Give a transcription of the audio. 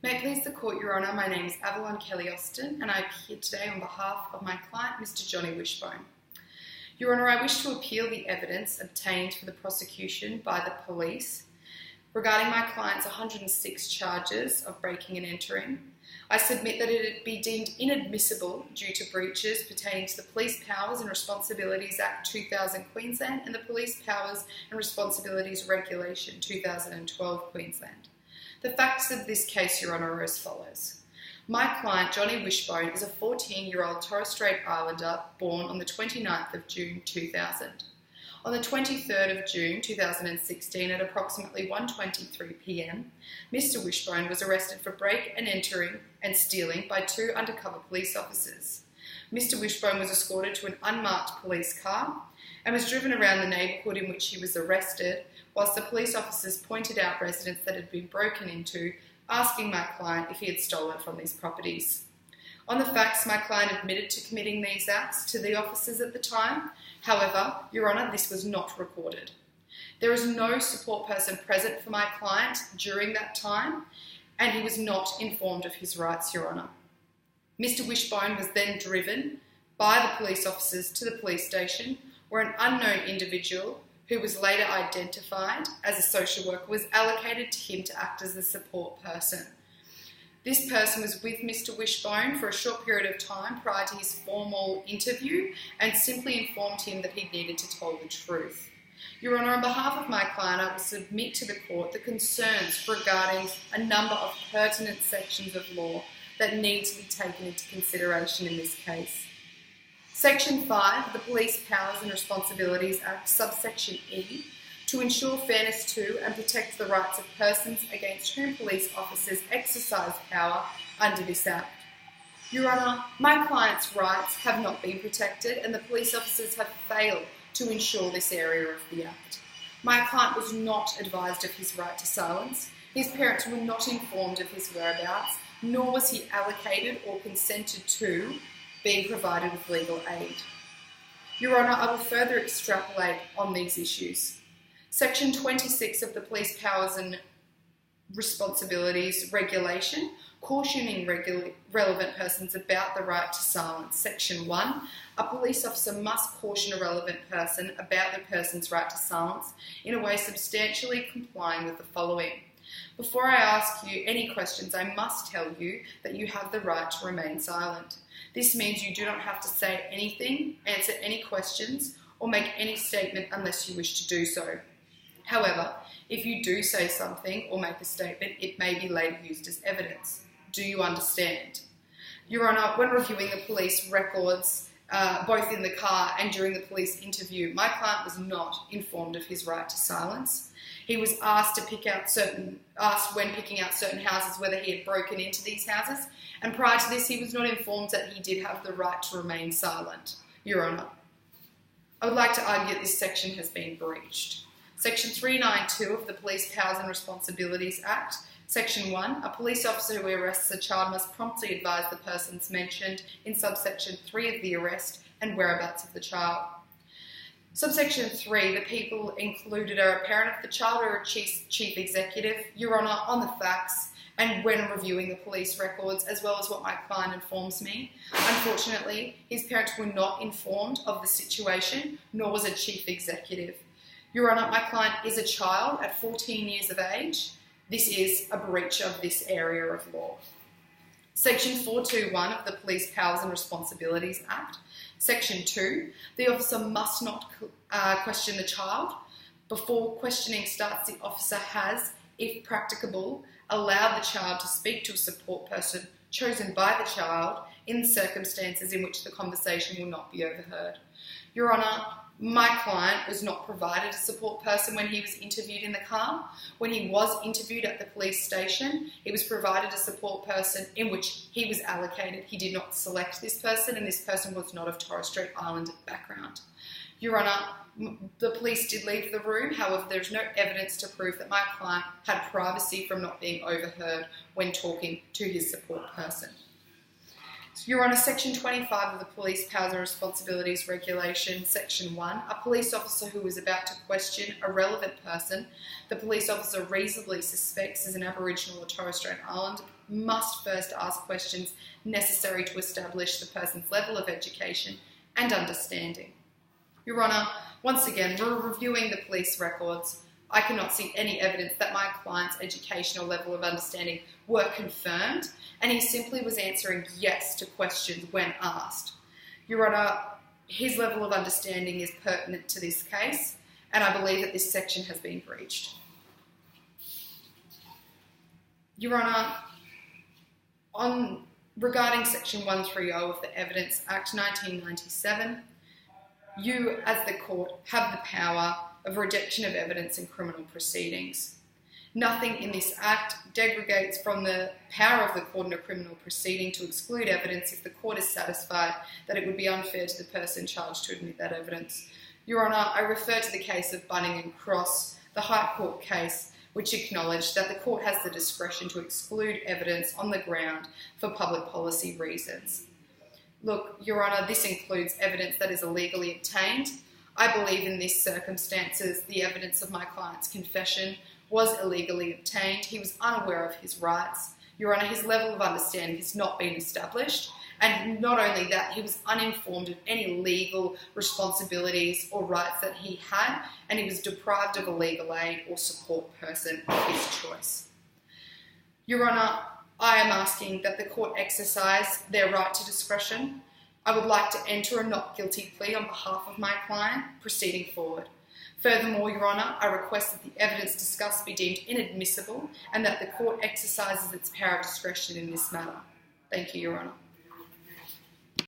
May it please the Court, Your Honour, my name is Avalon Kelly-Austin and I appear today on behalf of my client, Mr Johnny Wishbone. Your Honour, I wish to appeal the evidence obtained for the prosecution by the police regarding my client's 106 charges of breaking and entering. I submit that it be deemed inadmissible due to breaches pertaining to the Police Powers and Responsibilities Act 2000 Queensland and the Police Powers and Responsibilities Regulation 2012 Queensland. The facts of this case, Your Honour, are as follows. My client, Johnny Wishbone, is a 14-year-old Torres Strait Islander born on the 29th of June 2000. On the 23rd of June 2016 at approximately 1:23pm, Mr Wishbone was arrested for break and entering and stealing by two undercover police officers. Mr Wishbone was escorted to an unmarked police car and was driven around the neighbourhood in which he was arrested, whilst the police officers pointed out residents that had been broken into, asking my client if he had stolen from these properties. On the facts, my client admitted to committing these acts to the officers at the time. However, Your Honour, this was not recorded. There is no support person present for my client during that time, and he was not informed of his rights, Your Honour. Mr Wishbone was then driven by the police officers to the police station, where an unknown individual, who was later identified as a social worker, was allocated to him to act as the support person. This person was with Mr Wishbone for a short period of time prior to his formal interview and simply informed him that he needed to tell the truth. Your Honour, on behalf of my client, I will submit to the Court the concerns regarding a number of pertinent sections of law that need to be taken into consideration in this case. Section 5 of the Police Powers and Responsibilities Act, subsection E, to ensure fairness to and protect the rights of persons against whom police officers exercise power under this Act. Your Honour, my client's rights have not been protected and the police officers have failed to ensure this area of the Act. My client was not advised of his right to silence, his parents were not informed of his whereabouts, nor was he allocated or consented to being provided with legal aid. Your Honour, I will further extrapolate on these issues. Section 26 of the Police Powers and Responsibilities Regulation, cautioning relevant persons about the right to silence. Section 1, a police officer must caution a relevant person about the person's right to silence in a way substantially complying with the following. Before I ask you any questions, I must tell you that you have the right to remain silent. This means you do not have to say anything, answer any questions, or make any statement unless you wish to do so. However, if you do say something or make a statement, it may be later used as evidence. Do you understand? Your Honour, when reviewing the police records, both in the car and during the police interview, my client was not informed of his right to silence. He was asked when picking out certain houses whether he had broken into these houses, and prior to this he was not informed that he did have the right to remain silent. Your Honour, I would like to argue that this section has been breached. Section 392 of the Police Powers and Responsibilities Act, Section 1, a police officer who arrests a child must promptly advise the persons mentioned in subsection 3 of the arrest and whereabouts of the child. Subsection 3, the people included are a parent of the child or a chief executive. Your Honour, on the facts and when reviewing the police records, as well as what my client informs me, unfortunately, his parents were not informed of the situation, nor was a chief executive. Your Honour, my client is a child at 14 years of age. This is a breach of this area of law. Section 421 of the Police Powers and Responsibilities Act. Section 2, the officer must not question the child. Before questioning starts, the officer has, if practicable, allowed the child to speak to a support person chosen by the child in circumstances in which the conversation will not be overheard. Your Honour, my client was not provided a support person when he was interviewed in the car. When he was interviewed at the police station, he was provided a support person in which he was allocated. He did not select this person, and this person was not of Torres Strait Islander background. Your Honour, the police did leave the room. However, there is no evidence to prove that my client had privacy from not being overheard when talking to his support person. Your Honour, Section 25 of the Police Powers and Responsibilities Regulation, Section 1, a police officer who is about to question a relevant person the police officer reasonably suspects is an Aboriginal or Torres Strait Islander must first ask questions necessary to establish the person's level of education and understanding. Your Honour, once again, we're reviewing the police records. I cannot see any evidence that my client's educational level of understanding were confirmed, and he simply was answering yes to questions when asked. Your Honour, his level of understanding is pertinent to this case, and I believe that this section has been breached. Your Honour, regarding Section 130 of the Evidence Act 1997, you, as the court, have the power of rejection of evidence in criminal proceedings. Nothing in this Act derogates from the power of the court in a criminal proceeding to exclude evidence if the court is satisfied that it would be unfair to the person charged to admit that evidence. Your Honour, I refer to the case of Bunning and Cross, the High Court case, which acknowledged that the court has the discretion to exclude evidence on the ground for public policy reasons. Look, Your Honour, this includes evidence that is illegally obtained. I believe in these circumstances the evidence of my client's confession was illegally obtained. He was unaware of his rights. Your Honour, his level of understanding has not been established. And not only that, he was uninformed of any legal responsibilities or rights that he had, and he was deprived of a legal aid or support person of his choice. Your Honour, I am asking that the court exercise their right to discretion. I would like to enter a not guilty plea on behalf of my client, proceeding forward. Furthermore, Your Honour, I request that the evidence discussed be deemed inadmissible and that the court exercises its power of discretion in this matter. Thank you, Your Honour.